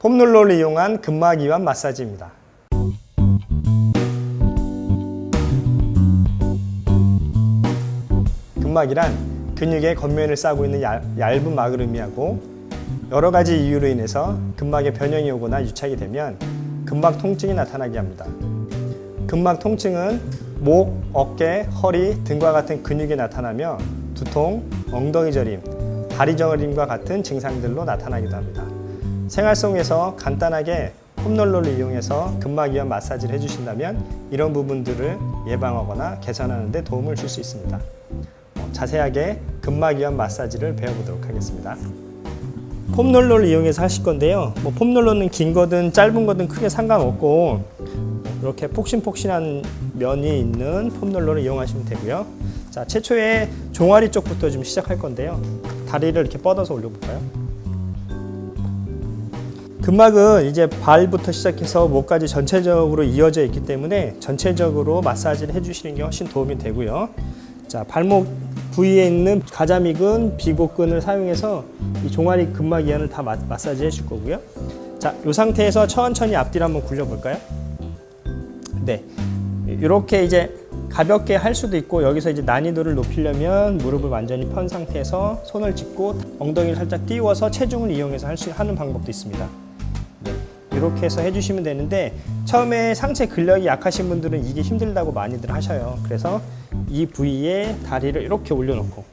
폼롤러를 이용한 근막 이완 마사지입니다. 근막이란 근육의 겉면을 싸고 있는 얇은 막을 의미하고, 여러 가지 이유로 인해서 근막에 변형이 오거나 유착이 되면 근막 통증이 나타나게 합니다. 근막 통증은 목, 어깨, 허리 등과 같은 근육에 나타나며 두통, 엉덩이 저림, 다리 저림과 같은 증상들로 나타나기도 합니다. 생활 속에서 간단하게 폼롤러를 이용해서 근막 이완 마사지를 해주신다면 이런 부분들을 예방하거나 개선하는 데 도움을 줄 수 있습니다. 자세하게 근막 이완 마사지를 배워보도록 하겠습니다. 폼롤러를 이용해서 하실 건데요. 폼롤러는 긴 거든 짧은 거든 크게 상관없고, 이렇게 폭신폭신한 면이 있는 폼롤러를 이용하시면 되고요. 자, 최초에 종아리 쪽부터 좀 시작할 건데요. 다리를 이렇게 뻗어서 올려볼까요? 근막은 이제 발부터 시작해서 목까지 전체적으로 이어져 있기 때문에 전체적으로 마사지를 해주시는 게 훨씬 도움이 되고요. 자, 발목 부위에 있는 가자미근, 비복근을 사용해서 이 종아리 근막 이완을 다 마사지 해줄 거고요. 자, 이 상태에서 천천히 앞뒤로 한번 굴려볼까요? 네, 이렇게 이제 가볍게 할 수도 있고, 여기서 이제 난이도를 높이려면 무릎을 완전히 편 상태에서 손을 짚고 엉덩이를 살짝 띄워서 체중을 이용해서 하는 방법도 있습니다. 네, 이렇게 해서 해주시면 되는데, 처음에 상체 근력이 약하신 분들은 이게 힘들다고 많이들 하셔요. 그래서 이 부위에 다리를 이렇게 올려놓고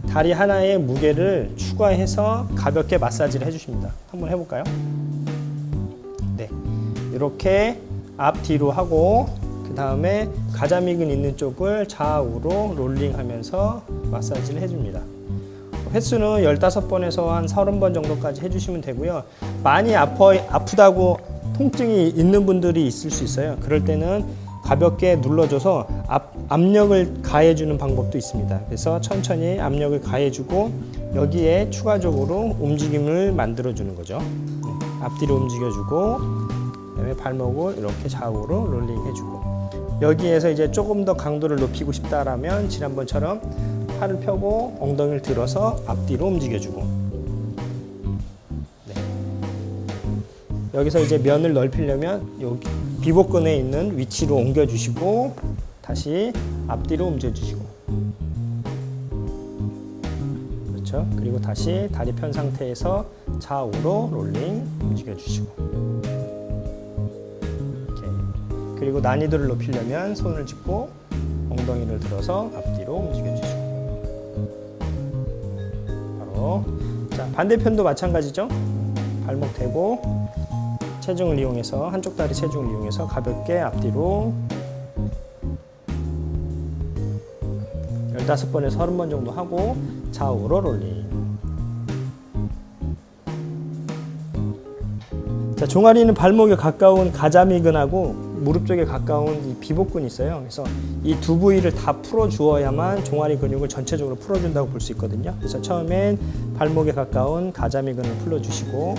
다리 하나의 무게를 추가해서 가볍게 마사지를 해주십니다. 한번 해볼까요? 네, 이렇게 앞뒤로 하고, 그 다음에 가자미근 있는 쪽을 좌우로 롤링하면서 마사지를 해줍니다. 횟수는 15번에서 한 30번 정도까지 해주시면 되고요. 많이 아프다고 통증이 있는 분들이 있을 수 있어요. 그럴 때는 가볍게 눌러줘서 압력을 가해주는 방법도 있습니다. 그래서 천천히 압력을 가해주고 여기에 추가적으로 움직임을 만들어주는 거죠. 네, 앞뒤로 움직여주고, 그다음에 발목을 이렇게 좌우로 롤링해주고, 여기에서 이제 조금 더 강도를 높이고 싶다라면 지난번처럼 팔을 펴고 엉덩이를 들어서 앞뒤로 움직여주고, 네. 여기서 이제 면을 넓히려면 여기 비복근에 있는 위치로 옮겨주시고 다시 앞뒤로 움직여주시고, 그렇죠? 그리고 다시 다리 편 상태에서 좌우로 롤링 움직여주시고, 이렇게. 그리고 난이도를 높이려면 손을 짚고 엉덩이를 들어서 앞뒤로 움직여주시고, 바로. 자, 반대편도 마찬가지죠. 발목 대고 체중을 이용해서, 한쪽 다리 체중을 이용해서 가볍게 앞뒤로 15번에서 30번 정도 하고 좌우로 롤링. 자, 종아리는 발목에 가까운 가자미근하고 무릎 쪽에 가까운 이 비복근이 있어요. 그래서 이 두 부위를 다 풀어주어야만 종아리 근육을 전체적으로 풀어준다고 볼 수 있거든요. 그래서 처음엔 발목에 가까운 가자미근을 풀어주시고,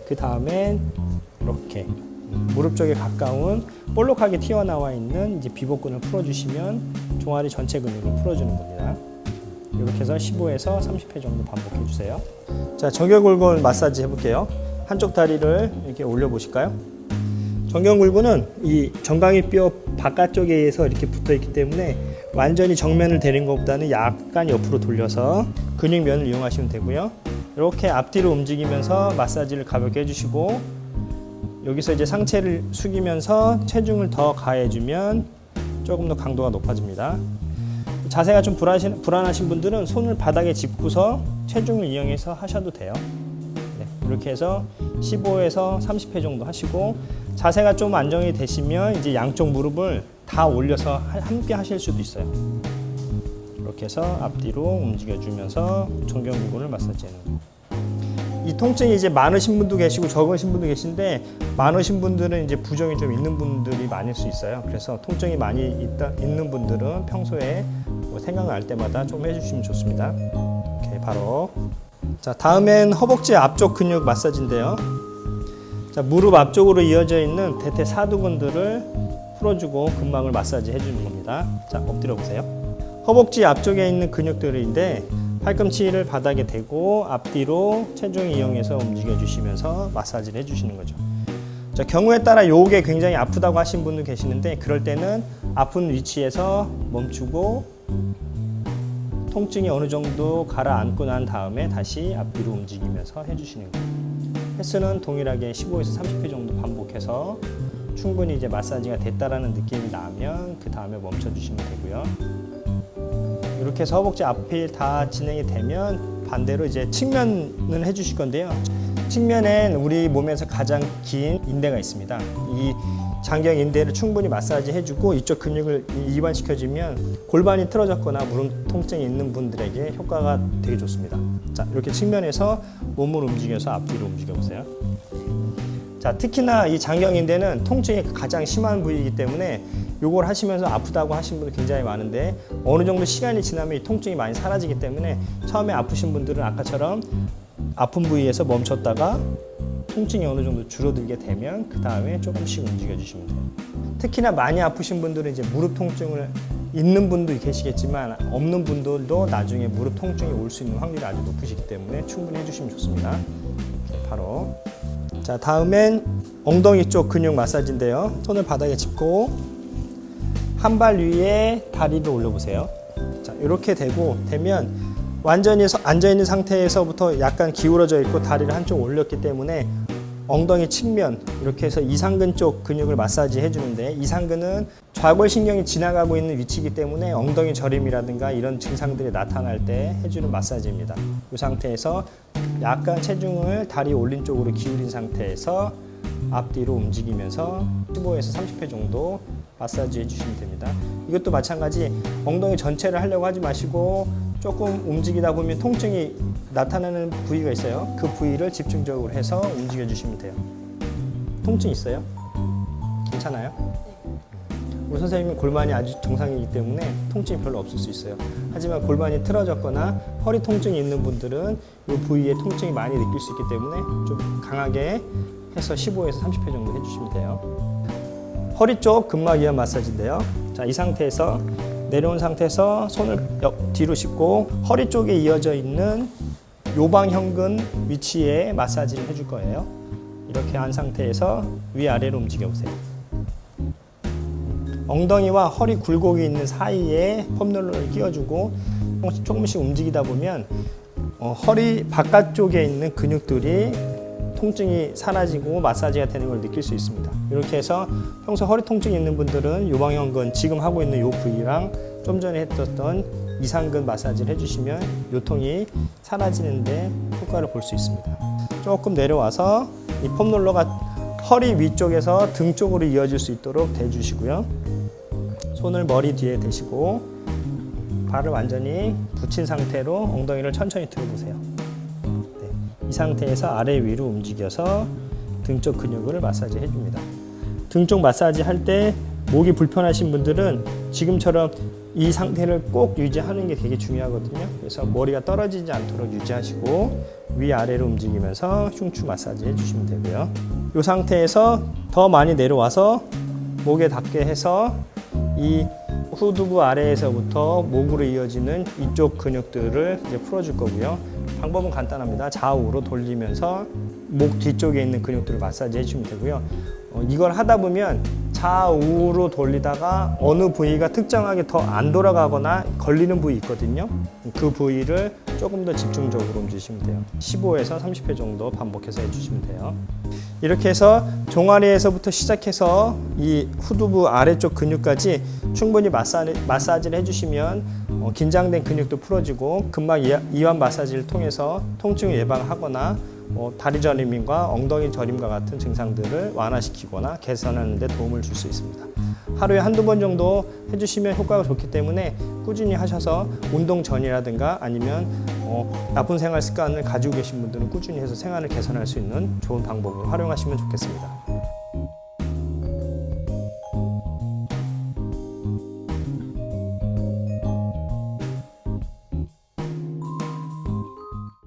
그 다음엔 이렇게 무릎 쪽에 가까운 볼록하게 튀어나와 있는 이제 비복근을 풀어주시면 종아리 전체 근육을 풀어주는 겁니다. 이렇게 해서 15에서 30회 정도 반복해 주세요. 자, 정경골근 마사지 해볼게요. 한쪽 다리를 이렇게 올려 보실까요? 정경골근은 이 정강이뼈 바깥쪽에 의해서 이렇게 붙어 있기 때문에 완전히 정면을 대는 것보다는 약간 옆으로 돌려서 근육면을 이용하시면 되고요. 이렇게 앞뒤로 움직이면서 마사지를 가볍게 해주시고, 여기서 이제 상체를 숙이면서 체중을 더 가해주면 조금 더 강도가 높아집니다. 자세가 좀 불안하신 분들은 손을 바닥에 짚고서 체중을 이용해서 하셔도 돼요. 네, 이렇게 해서 15에서 30회 정도 하시고, 자세가 좀 안정이 되시면 이제 양쪽 무릎을 다 올려서 함께 하실 수도 있어요. 이렇게 해서 앞뒤로 움직여주면서 정경골근을 마사지하는 거예요. 이 통증이 이제 많으신 분도 계시고 적으신 분도 계신데, 많으신 분들은 이제 부종이 좀 있는 분들이 많을 수 있어요. 그래서 통증이 많이 있는 분들은 평소에 생각날 때마다 좀 해주시면 좋습니다. 이렇게 바로. 자, 다음엔 허벅지 앞쪽 근육 마사지인데요. 자, 무릎 앞쪽으로 이어져 있는 대퇴 사두근들을 풀어주고 근막을 마사지 해주는 겁니다. 자, 엎드려 보세요. 허벅지 앞쪽에 있는 근육들인데 팔꿈치를 바닥에 대고 앞뒤로 체중 이용해서 움직여 주시면서 마사지를 해주시는 거죠. 자, 경우에 따라 요게 굉장히 아프다고 하신 분도 계시는데 그럴 때는 아픈 위치에서 멈추고 통증이 어느 정도 가라앉고 난 다음에 다시 앞뒤로 움직이면서 해주시는 거예요. 횟수는 동일하게 15에서 30회 정도 반복해서 충분히 이제 마사지가 됐다라는 느낌이 나면 그 다음에 멈춰주시면 되고요. 이렇게 해서 허벅지 앞이 다 진행이 되면 반대로 이제 측면을 해주실 건데요. 측면엔 우리 몸에서 가장 긴 인대가 있습니다. 이 장경 인대를 충분히 마사지 해주고 이쪽 근육을 이완시켜주면 골반이 틀어졌거나 무릎 통증이 있는 분들에게 효과가 되게 좋습니다. 자, 이렇게 측면에서 몸을 움직여서 앞뒤로 움직여 보세요. 자, 특히나 이 장경 인대는 통증이 가장 심한 부위이기 때문에 요걸 하시면서 아프다고 하신 분들 굉장히 많은데 어느 정도 시간이 지나면 이 통증이 많이 사라지기 때문에 처음에 아프신 분들은 아까처럼 아픈 부위에서 멈췄다가 통증이 어느 정도 줄어들게 되면 그 다음에 조금씩 움직여 주시면 돼요. 특히나 많이 아프신 분들은 이제 무릎 통증을 있는 분도 계시겠지만 없는 분들도 나중에 무릎 통증이 올 수 있는 확률이 아주 높으시기 때문에 충분히 해주시면 좋습니다. 바로 자, 다음엔 엉덩이 쪽 근육 마사지인데요. 손을 바닥에 짚고 한 발 위에 다리를 올려보세요. 자, 이렇게 되면 완전히 앉아있는 상태에서부터 약간 기울어져 있고 다리를 한쪽 올렸기 때문에 엉덩이 측면 이렇게 해서 이상근 쪽 근육을 마사지 해주는데 이상근은 좌골신경이 지나가고 있는 위치이기 때문에 엉덩이 저림이라든가 이런 증상들이 나타날 때 해주는 마사지입니다. 이 상태에서 약간 체중을 다리 올린 쪽으로 기울인 상태에서 앞뒤로 움직이면서 15에서 30회 정도 마사지 해주시면 됩니다. 이것도 마찬가지 엉덩이 전체를 하려고 하지 마시고 조금 움직이다 보면 통증이 나타나는 부위가 있어요. 그 부위를 집중적으로 해서 움직여 주시면 돼요. 통증 있어요? 괜찮아요? 우리 선생님은 골반이 아주 정상이기 때문에 통증이 별로 없을 수 있어요. 하지만 골반이 틀어졌거나 허리 통증이 있는 분들은 이 부위에 통증이 많이 느낄 수 있기 때문에 좀 강하게 해서 15에서 30회 정도 해주시면 돼요. 허리 쪽 근막 이완 마사지인데요. 자, 이 상태에서 내려온 상태에서 손을 뒤로 짚고 허리 쪽에 이어져 있는 요방형근 위치에 마사지를 해줄 거예요. 이렇게 한 상태에서 위아래로 움직여 보세요. 엉덩이와 허리 굴곡이 있는 사이에 폼롤러를 끼워주고 조금씩 움직이다 보면 허리 바깥쪽에 있는 근육들이 통증이 사라지고 마사지가 되는 걸 느낄 수 있습니다. 이렇게 해서 평소 허리 통증이 있는 분들은 요방형근 지금 하고 있는 요 부위랑 좀 전에 했었던 이상근 마사지를 해주시면 요통이 사라지는데 효과를 볼 수 있습니다. 조금 내려와서 이 폼롤러가 허리 위쪽에서 등 쪽으로 이어질 수 있도록 대주시고요. 손을 머리 뒤에 대시고 발을 완전히 붙인 상태로 엉덩이를 천천히 들어보세요. 이 상태에서 아래 위로 움직여서 등 쪽 근육을 마사지 해줍니다. 등 쪽 마사지 할 때 목이 불편하신 분들은 지금처럼 이 상태를 꼭 유지하는 게 되게 중요하거든요. 그래서 머리가 떨어지지 않도록 유지하시고 위아래로 움직이면서 흉추 마사지 해주시면 되고요. 이 상태에서 더 많이 내려와서 목에 닿게 해서 이 후두부 아래에서부터 목으로 이어지는 이쪽 근육들을 이제 풀어줄 거고요. 방법은 간단합니다. 좌우로 돌리면서 목 뒤쪽에 있는 근육들을 마사지 해주시면 되고요. 이걸 하다 보면 좌우로 돌리다가 어느 부위가 특정하게 더 안 돌아가거나 걸리는 부위 있거든요. 그 부위를 조금 더 집중적으로 움직이시면 돼요. 15에서 30회 정도 반복해서 해주시면 돼요. 이렇게 해서 종아리에서부터 시작해서 이 후두부 아래쪽 근육까지 충분히 마사지를 해주시면 긴장된 근육도 풀어지고 근막 이완 마사지를 통해서 통증을 예방하거나 다리 저림과 엉덩이 저림과 같은 증상들을 완화시키거나 개선하는 데 도움을 줄 수 있습니다. 하루에 한두 번 정도 해주시면 효과가 좋기 때문에 꾸준히 하셔서 운동 전이라든가 아니면 나쁜 생활 습관을 가지고 계신 분들은 꾸준히 해서 생활을 개선할 수 있는 좋은 방법으로 활용하시면 좋겠습니다.